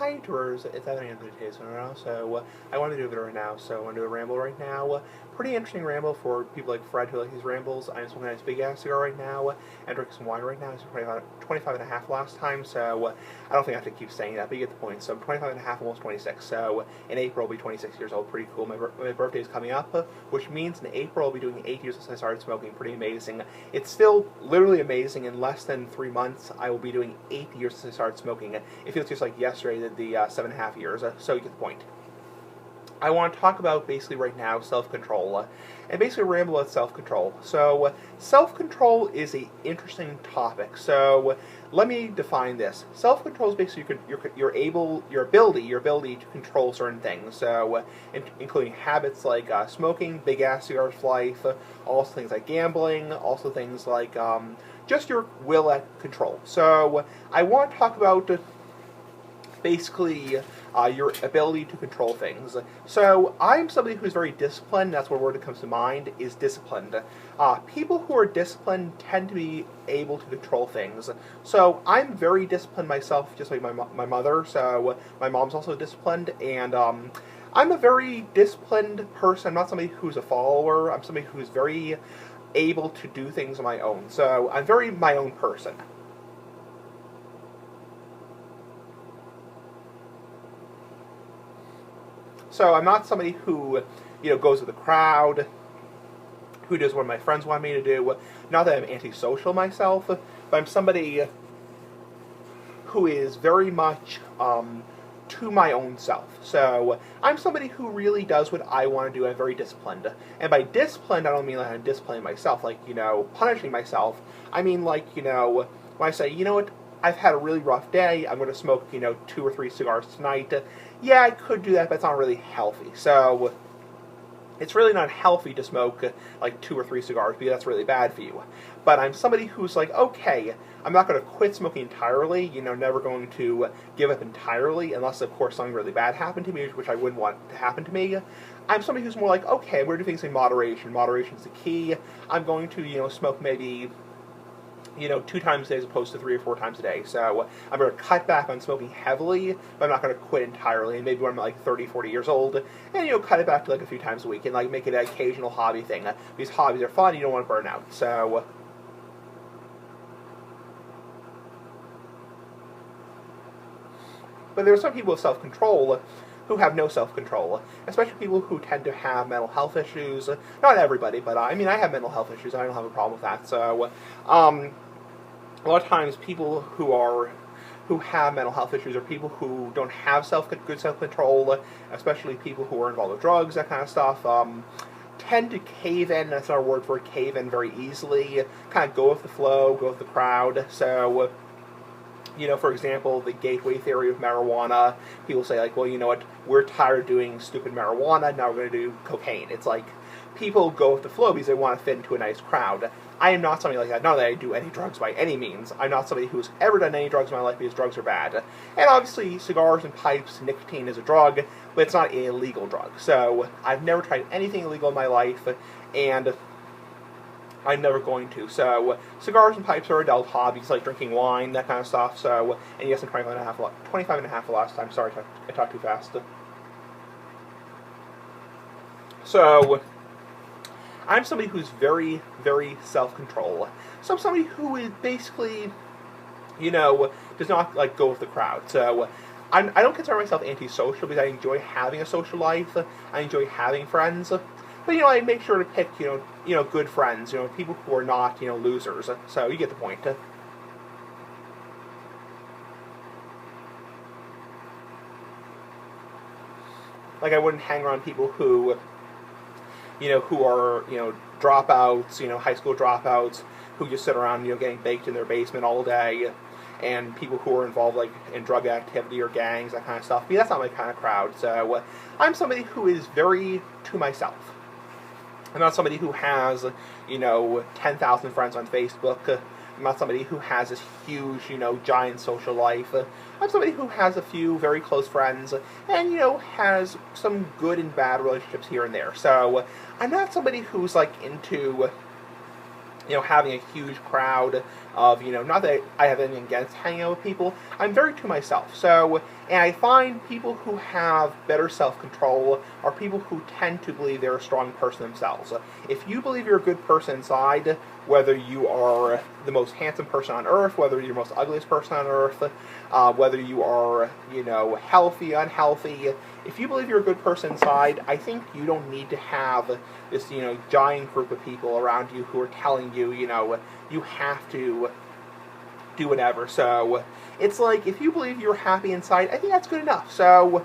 tonight, or is it the end of the day? So I don't know. So I want to do a video right now. So I want to do a ramble right now. Pretty interesting ramble for people like Fred who like these rambles. I'm smoking a nice big ass cigar right now and drinking some wine right now. It's 25 and a half last time, so I don't think I have to keep saying that, but you get the point. So I'm 25 and a half, almost 26. So in April I'll be 26 years old. Pretty cool. My birthday is coming up, which means in April I'll be doing 8 years since I started smoking. Pretty amazing. It's still literally amazing. In less than 3 months, I will be doing 8 years since I started smoking. It feels just like yesterday I did the 7.5 years. So you get the point. I want to talk about basically right now self-control, and basically ramble about self-control. So self-control is an interesting topic. So let me define this. Self-control is basically your ability to control certain things. So including habits like smoking, big ass cigars for life, also things like gambling, also things like just your will at control. So I want to talk about basically your ability to control things. So I'm somebody who's very disciplined. That's what word that comes to mind is disciplined. People who are disciplined tend to be able to control things. So I'm very disciplined myself, just like my mother. So my mom's also disciplined, and I'm a very disciplined person. I'm not somebody who's a follower. I'm somebody who's very able to do things on my own. So I'm very my own person. So I'm not somebody who, goes with the crowd, who does what my friends want me to do. Not that I'm antisocial myself, but I'm somebody who is very much to my own self. So I'm somebody who really does what I want to do. I'm very disciplined. And by disciplined, I don't mean like I'm disciplining myself, like, punishing myself. I mean, like, when I say, you know what, I've had a really rough day, I'm going to smoke, 2 or 3 cigars tonight. Yeah, I could do that, but it's not really healthy. So it's really not healthy to smoke like 2 or 3 cigars because that's really bad for you. But I'm somebody who's like, okay, I'm not going to quit smoking entirely, never going to give up entirely, unless, of course, something really bad happened to me, which I wouldn't want to happen to me. I'm somebody who's more like, okay, we're doing things in moderation. Moderation's the key. I'm going to, smoke maybe 2 times a day as opposed to 3 or 4 times a day. So I'm going to cut back on smoking heavily, but I'm not going to quit entirely. And maybe when I'm like 30, 40 years old, and cut it back to like a few times a week and like make it an occasional hobby thing. These hobbies are fun. You don't want to burn out. So but there are some people with self-control who have no self-control, especially people who tend to have mental health issues. Not everybody, but I mean, I have mental health issues. I don't have a problem with that. So a lot of times people who have mental health issues are people who don't have good self-control, especially people who are involved with drugs, that kind of stuff, tend to cave in, that's our word for it, cave in very easily, kind of go with the flow, go with the crowd. So for example, the gateway theory of marijuana, people say like, well, you know what, we're tired of doing stupid marijuana, now we're going to do cocaine. It's like, people go with the flow because they want to fit into a nice crowd. I am not somebody like that. Not that I do any drugs by any means. I'm not somebody who's ever done any drugs in my life because drugs are bad. And obviously, cigars and pipes, nicotine is a drug, but it's not an illegal drug. So I've never tried anything illegal in my life, and I'm never going to. So cigars and pipes are adult hobbies, like drinking wine, that kind of stuff. So, and yes, I'm 25 and a half the last time. Sorry, I talked too fast. So I'm somebody who's very, very self-control. So I'm somebody who is basically, does not like go with the crowd. So I don't consider myself antisocial because I enjoy having a social life. I enjoy having friends. But, I make sure to pick, good friends, people who are not, losers. So you get the point. Like, I wouldn't hang around people who, who are, dropouts, high school dropouts, who just sit around, getting baked in their basement all day, and people who are involved, like, in drug activity or gangs, that kind of stuff. But that's not my kind of crowd. So I'm somebody who is very to myself. I'm not somebody who has, 10,000 friends on Facebook. I'm not somebody who has this huge, giant social life. I'm somebody who has a few very close friends and, has some good and bad relationships here and there. So I'm not somebody who's, like, into, having a huge crowd, of, not that I have anything against hanging out with people. I'm very to myself. So, and I find people who have better self-control are people who tend to believe they're a strong person themselves. If you believe you're a good person inside, whether you are the most handsome person on earth, whether you're the most ugliest person on earth, whether you are, healthy, unhealthy, if you believe you're a good person inside, I think you don't need to have this, giant group of people around you who are telling you, you have to do whatever. So it's like, if you believe you're happy inside, I think that's good enough. So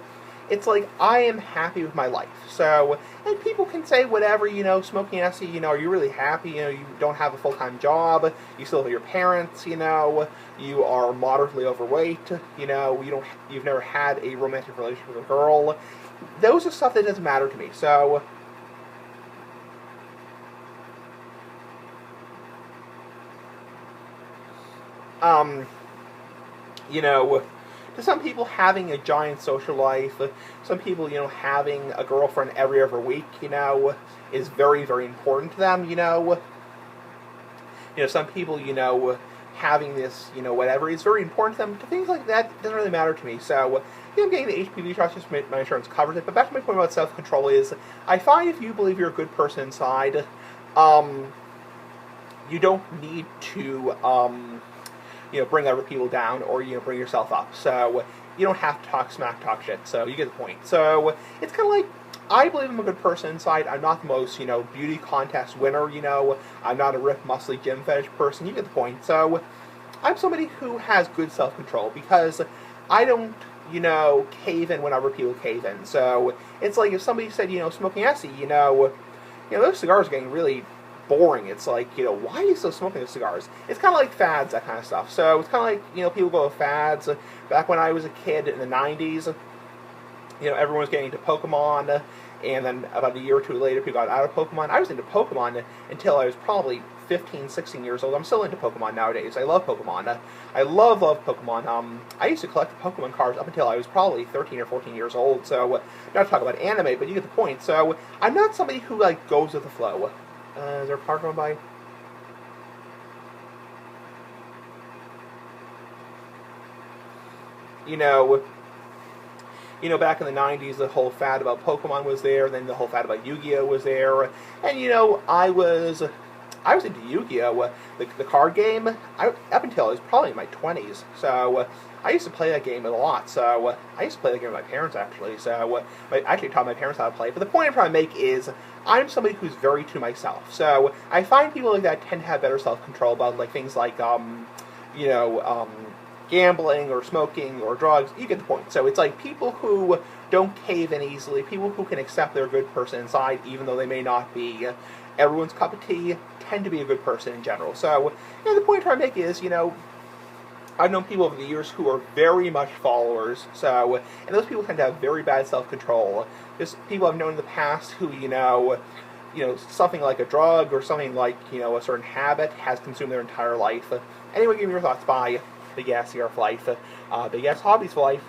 it's like, I am happy with my life. So, and people can say whatever, smoking acid, are you really happy? You don't have a full-time job, you still have your parents, you are moderately overweight, you've never had a romantic relationship with a girl. Those are stuff that doesn't matter to me. So, to some people, having a giant social life, some people, having a girlfriend every other week, is very, very important to them, some people, having this, whatever, is very important to them. Things like that doesn't really matter to me. So, I'm getting the HPV shots just my insurance covers it. But back to my point about self-control is, I find if you believe you're a good person inside, you don't need to, bring other people down or, bring yourself up. So you don't have to talk smack, talk shit. So you get the point. So it's kind of like, I believe I'm a good person inside. I'm not the most, beauty contest winner, I'm not a ripped, muscly gym fetish person. You get the point. So I'm somebody who has good self-control because I don't, cave in when other people cave in. So it's like if somebody said, smoking acid, those cigars are getting really boring. It's like, why are you still smoking those cigars? It's kind of like fads, that kind of stuff. So it's kind of like, people go with fads. Back when I was a kid in the 90s, everyone was getting into Pokemon, and then about a year or two later, people got out of Pokemon. I was into Pokemon until I was probably 15, 16 years old. I'm still into Pokemon nowadays. I love Pokemon. I love Pokemon. I used to collect Pokemon cards up until I was probably 13 or 14 years old. So, not to talk about anime, but you get the point. So, I'm not somebody who, goes with the flow. Is there a car going by? Back in the 90s, the whole fad about Pokemon was there, then the whole fad about Yu-Gi-Oh! Was there, and, I was into Yu-Gi-Oh! The card game, up until I was probably in my 20s, so I used to play that game a lot, so I used to play that game with my parents, actually, so I actually taught my parents how to play, but the point I'm trying to make is, I'm somebody who's very to myself, so I find people like that tend to have better self-control about, things like, gambling or smoking or drugs. You get the point. So it's like people who don't cave in easily, people who can accept they're a good person inside, even though they may not be everyone's cup of tea, tend to be a good person in general. So, the point I'm trying to make is, I've known people over the years who are very much followers, so, and those people tend to have very bad self-control. There's people I've known in the past who, something like a drug or something like, a certain habit has consumed their entire life. Anyway, give me your thoughts. Bye. Big ass here for life. Big ass hobbies for life.